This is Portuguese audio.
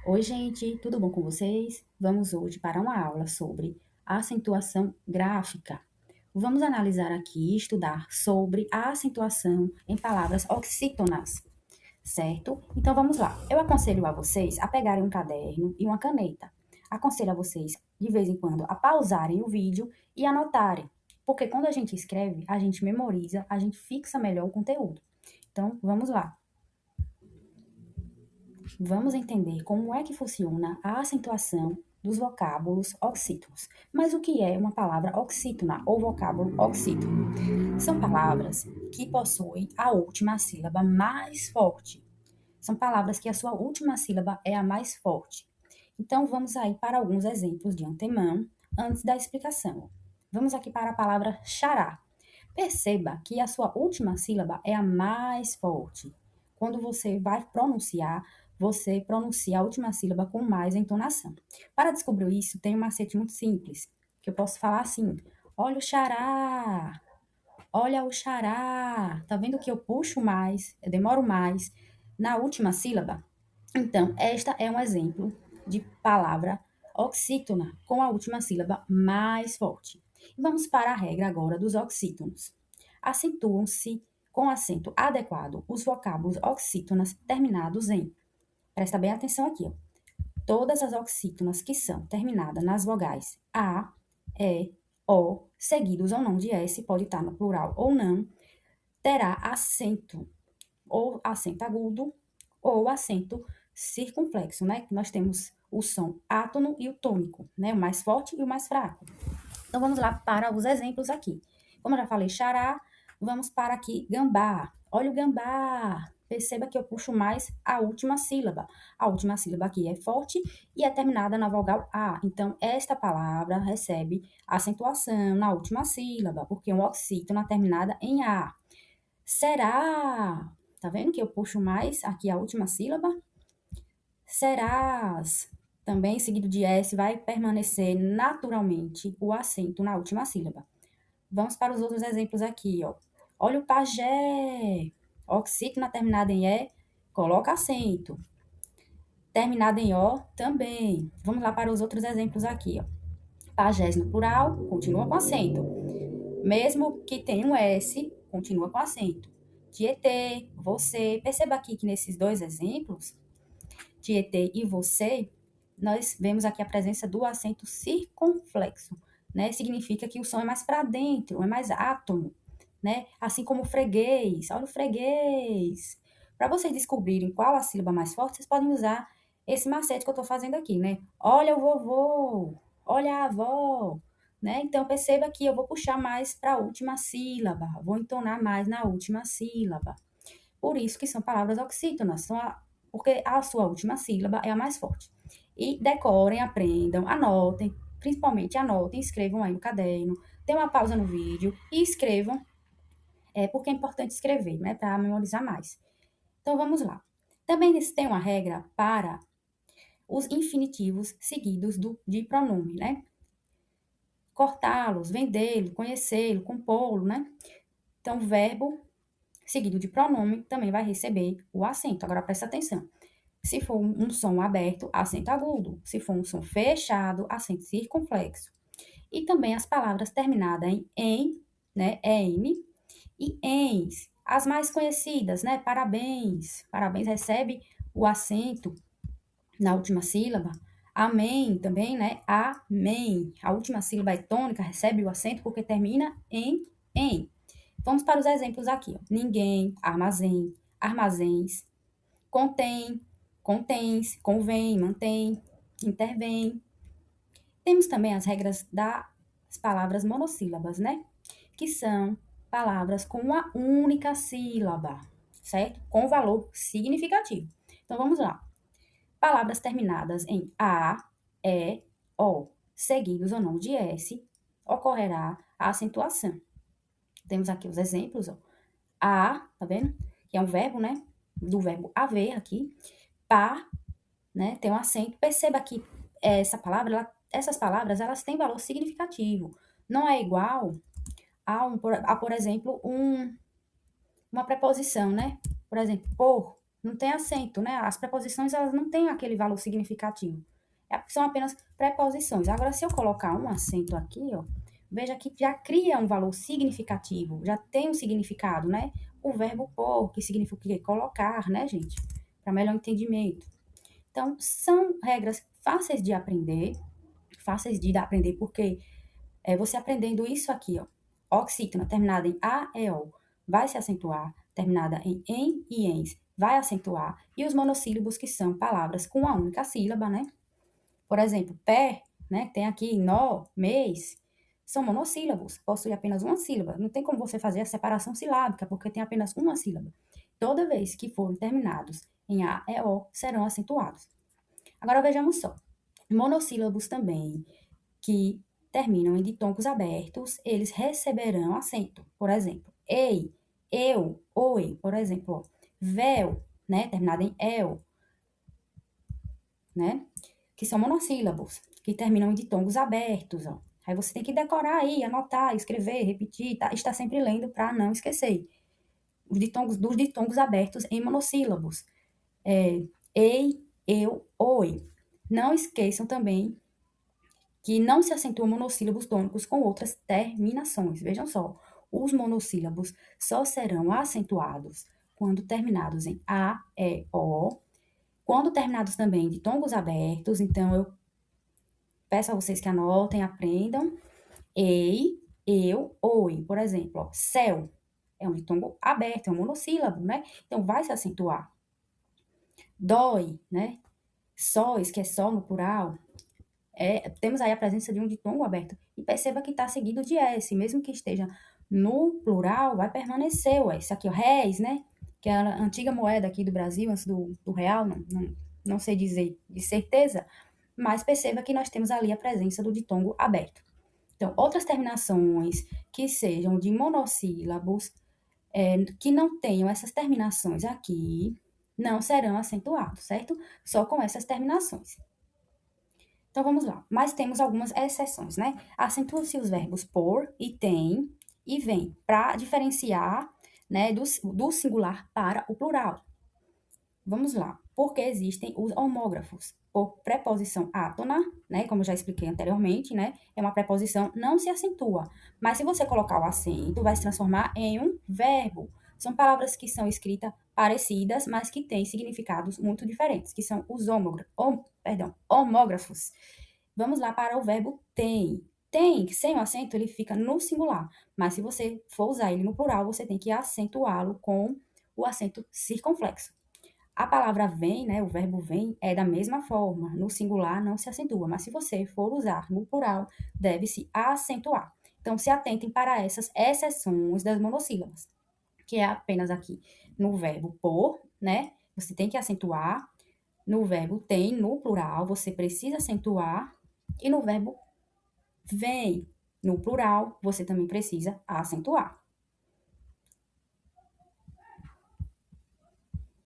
Oi, gente, tudo bom com vocês? Vamos hoje para uma aula sobre acentuação gráfica. Vamos analisar aqui e estudar sobre a acentuação em palavras oxítonas, certo? Então vamos lá. Eu aconselho a vocês a pegarem um caderno e uma caneta. Aconselho a vocês, de vez em quando, a pausarem o vídeo e anotarem, porque quando a gente escreve, a gente memoriza, a gente fixa melhor o conteúdo. Então, vamos lá. Vamos entender como é que funciona a acentuação dos vocábulos oxítonos. Mas o que é uma palavra oxítona ou vocábulo oxítono? São palavras que possuem a última sílaba mais forte. São palavras que a sua última sílaba é a mais forte. Então, vamos aí para alguns exemplos de antemão, antes da explicação. Vamos aqui para a palavra xará. Perceba que a sua última sílaba é a mais forte. Quando você vai pronunciar, você pronuncia a última sílaba com mais entonação. Para descobrir isso, tem um macete muito simples, que eu posso falar assim: olha o xará, olha o xará. Tá vendo que eu puxo mais, eu demoro mais na última sílaba? Então, esta é um exemplo de palavra oxítona com a última sílaba mais forte. Vamos para a regra agora dos oxítonos. Acentuam-se com acento adequado os vocábulos oxítonas terminados em. Presta bem atenção aqui, ó. Todas as oxítonas que são terminadas nas vogais A, E, O, seguidos ou não de S, pode estar no plural ou não, terá acento ou acento agudo ou acento circunflexo, né? Nós temos o som átono e o tônico, né? O mais forte e o mais fraco. Então vamos lá para os exemplos aqui. Como eu já falei, xará, vamos para aqui gambá. Olha o gambá. Perceba que eu puxo mais a última sílaba. A última sílaba aqui é forte e é terminada na vogal A. Então, esta palavra recebe acentuação na última sílaba, porque é um oxítono terminada em A. Será? Tá vendo que eu puxo mais aqui a última sílaba? Serás. Também seguido de S vai permanecer naturalmente o acento na última sílaba. Vamos para os outros exemplos aqui, ó. Olha o pajé. Oxítono terminado em E, coloca acento. Terminado em O, também. Vamos lá para os outros exemplos aqui, ó. Pajés no plural, continua com acento. Mesmo que tenha um S, continua com acento. Tietê, você. Perceba aqui que nesses dois exemplos, Tietê e você, nós vemos aqui a presença do acento circunflexo, né? Significa que o som é mais para dentro, é mais átono, né? Assim como freguês, olha o freguês. Para vocês descobrirem qual a sílaba mais forte, vocês podem usar esse macete que eu estou fazendo aqui, né? Olha o vovô, olha a avó, né? Então perceba que eu vou puxar mais para a última sílaba, vou entonar mais na última sílaba. Por isso que são palavras oxítonas, porque a sua última sílaba é a mais forte. E decorem, aprendam, anotem, principalmente anotem, escrevam aí no caderno, dê uma pausa no vídeo e escrevam, porque é importante escrever, né, para memorizar mais. Então vamos lá. Também tem uma regra para os infinitivos seguidos de pronome, né? Cortá-los, vendê-lo, conhecê-lo, compô-lo, né? Então, verbo seguido de pronome também vai receber o acento. Agora presta atenção. Se for um som aberto, acento agudo. Se for um som fechado, acento circunflexo. E também as palavras terminadas em, né, em e ens. As mais conhecidas, né, parabéns. Parabéns recebe o acento na última sílaba. Amém também, né, amém. A última sílaba é tônica, recebe o acento porque termina em em. Vamos para os exemplos aqui. Ó. Ninguém, armazém, armazéns, contém, contens, convém, mantém, intervém. Temos também as regras das palavras monossílabas, né? Que são palavras com uma única sílaba, certo? Com valor significativo. Então vamos lá. Palavras terminadas em A, E, O, seguidos ou não de S, ocorrerá a acentuação. Temos aqui os exemplos, ó. A, tá vendo? Que é um verbo, né? Do verbo haver aqui. Pá, né? Tem um acento. Perceba que essas palavras, elas têm valor significativo. Não é igual por exemplo, uma preposição, né? Por exemplo, por, não tem acento, né? As preposições, elas não têm aquele valor significativo. São apenas preposições. Agora, se eu colocar um acento aqui, ó, veja que já cria um valor significativo, já tem um significado, né? O verbo pôr, que significa o quê? Colocar, né, gente? Para melhor entendimento. Então, são regras fáceis de aprender, porque você aprendendo isso aqui, ó, oxítona, terminada em A, E, O, vai se acentuar, terminada em e ens, vai acentuar, e os monossílabos, que são palavras com uma única sílaba, né? Por exemplo, pé, né? Tem aqui nó, mês, são monossílabos, possui apenas uma sílaba. Não tem como você fazer a separação silábica, porque tem apenas uma sílaba. Toda vez que forem terminados em A, E, O, serão acentuados. Agora vejamos só. Monossílabos também, que terminam em ditongos abertos, eles receberão acento. Por exemplo, ei, eu, oi, por exemplo, véu, né, terminado em el, né, que são monossílabos, que terminam em ditongos abertos, ó. Aí você tem que decorar aí, anotar, escrever, repetir, tá? Está sempre lendo para não esquecer. Dos ditongos abertos em monossílabos. Ei, eu, oi. Não esqueçam também que não se acentuam monossílabos tônicos com outras terminações. Vejam só, os monossílabos só serão acentuados quando terminados em A, E, O, quando terminados também de tongos abertos. Então, eu peço a vocês que anotem, aprendam. Ei, eu, oi. Por exemplo, ó, céu é um ditongo aberto, é um monossílabo, né? Então, vai se acentuar. Dói, né? Sóis, que é só no plural, temos aí a presença de um ditongo aberto. E perceba que está seguido de S, mesmo que esteja no plural, vai permanecer o S. Aqui, ó, réis, né? Que é a antiga moeda aqui do Brasil, antes do real, não sei dizer de certeza, mas perceba que nós temos ali a presença do ditongo aberto. Então, outras terminações que sejam de monossílabos, que não tenham essas terminações aqui, não serão acentuados, certo? Só com essas terminações. Então vamos lá. Mas temos algumas exceções, né? Acentuam-se os verbos por e tem e vem, para diferenciar, né, do singular para o plural. Vamos lá. Porque existem os homógrafos. Por preposição átona, né, como eu já expliquei anteriormente, né, é uma preposição, não se acentua. Mas se você colocar o acento, vai se transformar em um verbo. São palavras que são escritas parecidas, mas que têm significados muito diferentes, que são os homógrafos. Vamos lá para o verbo tem. Tem, sem o acento, ele fica no singular. Mas se você for usar ele no plural, você tem que acentuá-lo com o acento circunflexo. A palavra vem, né, o verbo vem, é da mesma forma. No singular não se acentua, mas se você for usar no plural, deve-se acentuar. Então, se atentem para essas exceções das monossílabas, que é apenas aqui no verbo por, né? Você tem que acentuar. No verbo tem, no plural, você precisa acentuar. E no verbo vem, no plural, você também precisa acentuar.